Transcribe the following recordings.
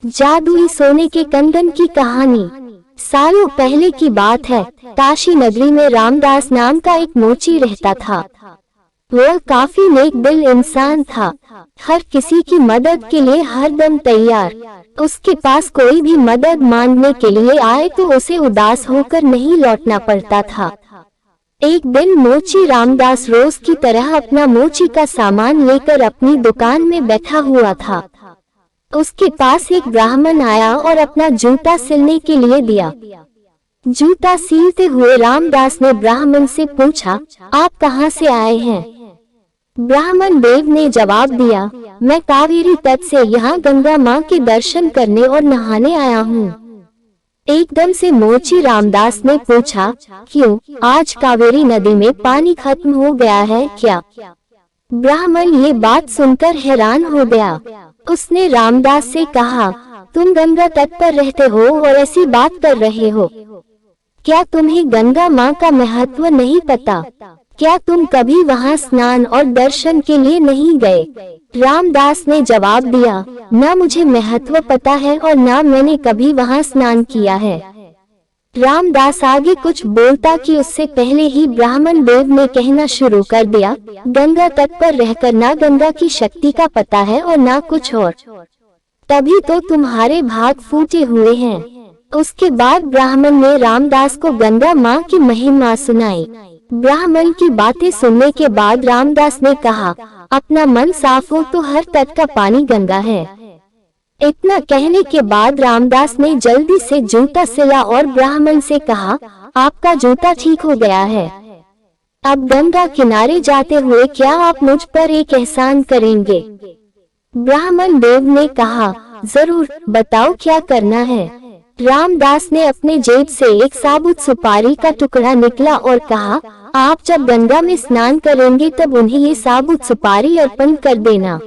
जादुई सोने के कंगन की कहानी। सालों पहले की बात है। काशी नगरी में रामदास नाम का एक मोची रहता था। वह काफी नेक दिल इंसान था, हर किसी की मदद के लिए हरदम तैयार। उसके पास कोई भी मदद मांगने के लिए आए तो उसे उदास होकर नहीं लौटना पड़ता था। एक दिन मोची रामदास रोज की तरह अपना मोची का सामान लेकर अपनी दुकान में बैठा हुआ था। उसके पास एक ब्राह्मण आया और अपना जूता सिलने के लिए दिया। जूता सीलते हुए रामदास ने ब्राह्मण से पूछा, आप कहाँ से आए हैं? ब्राह्मण देव ने जवाब दिया, मैं कावेरी तट से यहाँ गंगा माँ के दर्शन करने और नहाने आया हूँ। एकदम से मोची रामदास ने पूछा, क्यों, आज कावेरी नदी में पानी खत्म हो गया है क्या? ब्राह्मण ये बात सुनकर हैरान हो गया। उसने रामदास से कहा, तुम गंगा तट पर रहते हो और ऐसी बात कर रहे हो? क्या तुम्हें गंगा माँ का महत्व नहीं पता? क्या तुम कभी वहाँ स्नान और दर्शन के लिए नहीं गए? रामदास ने जवाब दिया, न मुझे महत्व पता है और न मैंने कभी वहाँ स्नान किया है। रामदास आगे कुछ बोलता कि उससे पहले ही ब्राह्मण देव ने कहना शुरू कर दिया, गंगा तट पर रहकर ना गंगा की शक्ति का पता है और ना कुछ और, तभी तो तुम्हारे भाग फूटे हुए हैं। उसके बाद ब्राह्मण ने रामदास को गंगा माँ की महिमा सुनाई। ब्राह्मण की बातें सुनने के बाद रामदास ने कहा, अपना मन साफ हो तो हर तट का पानी गंगा है। इतना कहने के बाद रामदास ने जल्दी से जूता सिला और ब्राह्मण से कहा, आपका जूता ठीक हो गया है। अब गंगा किनारे जाते हुए क्या आप मुझ पर एक एहसान करेंगे? ब्राह्मण देव ने कहा, जरूर, बताओ क्या करना है। रामदास ने अपने जेब से एक साबुत सुपारी का टुकड़ा निकला और कहा, आप जब गंगा में स्नान करेंगे तब उन्हें ये साबुत सुपारी अर्पण कर देना।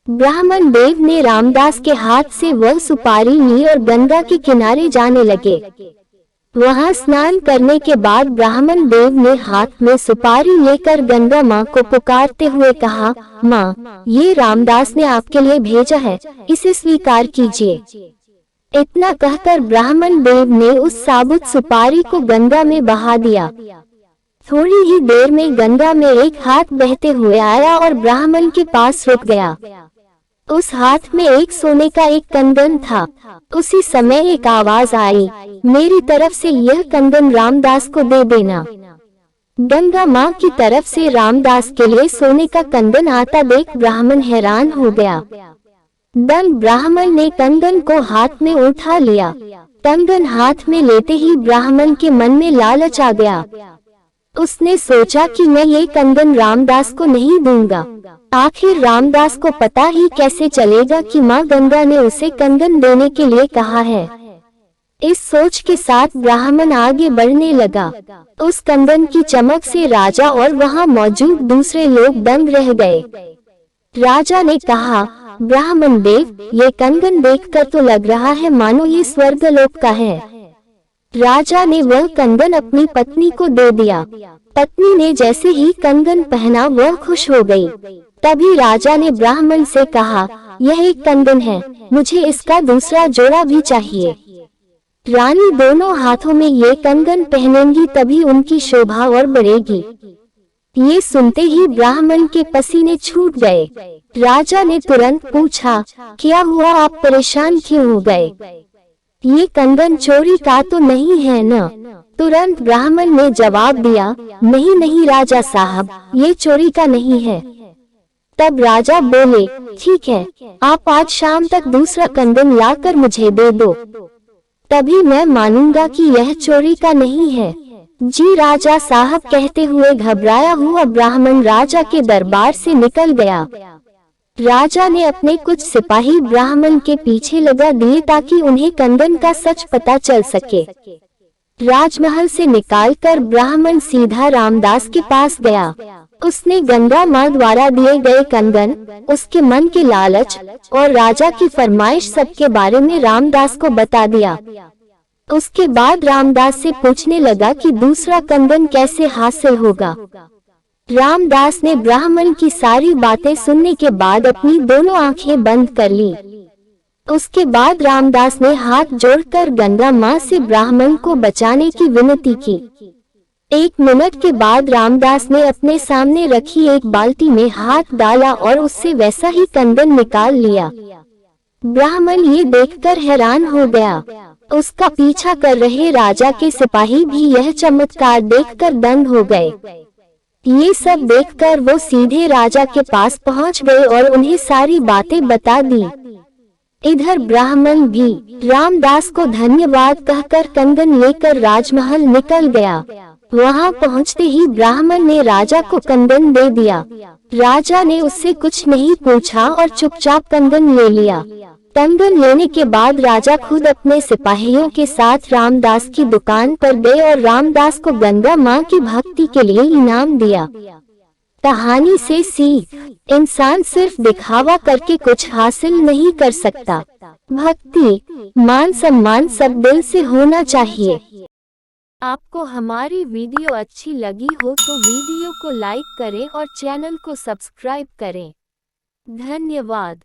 ब्राह्मण देव ने रामदास के हाथ से वह सुपारी ली और गंगा के किनारे जाने लगे। वहां स्नान करने के बाद ब्राह्मण देव ने हाथ में सुपारी लेकर गंगा माँ को पुकारते हुए कहा, माँ, ये रामदास ने आपके लिए भेजा है, इसे स्वीकार कीजिए। इतना कहकर ब्राह्मण देव ने उस साबुत सुपारी को गंगा में बहा दिया। थोड़ी ही देर में गंगा में एक हाथ बहते हुए आया और ब्राह्मण के पास रुक गया। उस हाथ में एक सोने का एक कंगन था। उसी समय एक आवाज आई, मेरी तरफ से यह कंगन रामदास को दे देना। गंगा माँ की तरफ से रामदास के लिए सोने का कंगन आता देख ब्राह्मण हैरान हो गया। दंग ब्राह्मण ने कंगन को हाथ में उठा लिया। कंगन हाथ में लेते ही ब्राह्मण के मन में लालच आ गया। उसने सोचा कि मैं ये कंगन रामदास को नहीं दूंगा। आखिर रामदास को पता ही कैसे चलेगा कि माँ गंगा ने उसे कंगन देने के लिए कहा है। इस सोच के साथ ब्राह्मण आगे बढ़ने लगा। उस कंगन की चमक से राजा और वहाँ मौजूद दूसरे लोग दंग रह गए। राजा ने कहा, ब्राह्मण देव, ये कंगन देखकर तो लग रहा है मानो ये स्वर्गलोक का है। राजा ने वह कंगन अपनी पत्नी को दे दिया। पत्नी ने जैसे ही कंगन पहना वह खुश हो गई। तभी राजा ने ब्राह्मण से कहा, यह एक कंगन है, मुझे इसका दूसरा जोड़ा भी चाहिए। रानी दोनों हाथों में ये कंगन पहनेंगी तभी उनकी शोभा और बढ़ेगी। ये सुनते ही ब्राह्मण के पसीने छूट गए। राजा ने तुरंत पूछा, क्या हुआ, आप परेशान क्यों हो गए? ये कंगन चोरी का तो नहीं है न? तुरंत ब्राह्मण ने जवाब दिया, नहीं नहीं राजा साहब, ये चोरी का नहीं है। तब राजा बोले, ठीक है, आप आज शाम तक दूसरा कंगन लाकर मुझे दे दो, तभी मैं मानूंगा कि यह चोरी का नहीं है। जी राजा साहब, कहते हुए घबराया हुआ ब्राह्मण राजा के दरबार से निकल गया। राजा ने अपने कुछ सिपाही ब्राह्मण के पीछे लगा दिए ताकि उन्हें कंगन का सच पता चल सके। राजमहल से निकालकर ब्राह्मण सीधा रामदास के पास गया। उसने गंगा माँ द्वारा दिए गए कंगन, उसके मन के लालच और राजा की फरमाइश सबके बारे में रामदास को बता दिया। उसके बाद रामदास से पूछने लगा कि दूसरा कंगन कैसे हासिल होगा। रामदास ने ब्राह्मण की सारी बातें सुनने के बाद अपनी दोनों आंखें बंद कर ली। उसके बाद रामदास ने हाथ जोड़कर गंगा माँ से ब्राह्मण को बचाने की विनती की। 1 मिनट के बाद रामदास ने अपने सामने रखी एक बाल्टी में हाथ डाला और उससे वैसा ही कंगन निकाल लिया। ब्राह्मण ये देखकर हैरान हो गया। उसका पीछा कर रहे राजा के सिपाही भी यह चमत्कार देखकर दंग हो गए। ये सब देखकर वो सीधे राजा के पास पहुंच गए और उन्हें सारी बातें बता दी। इधर ब्राह्मण भी रामदास को धन्यवाद कहकर कंगन लेकर राजमहल निकल गया। वहां पहुंचते ही ब्राह्मण ने राजा को कंगन दे दिया। राजा ने उससे कुछ नहीं पूछा और चुपचाप कंगन ले लिया। कंगन लेने के बाद राजा खुद अपने सिपाहियों के साथ रामदास की दुकान पर गए और रामदास को गंगा माँ की भक्ति के लिए इनाम दिया। कहानी से सीख, इंसान सिर्फ दिखावा करके कुछ हासिल नहीं कर सकता। भक्ति, मान सम्मान सब दिल से होना चाहिए। आपको हमारी वीडियो अच्छी लगी हो तो वीडियो को लाइक करें और चैनल को सब्सक्राइब करें। धन्यवाद।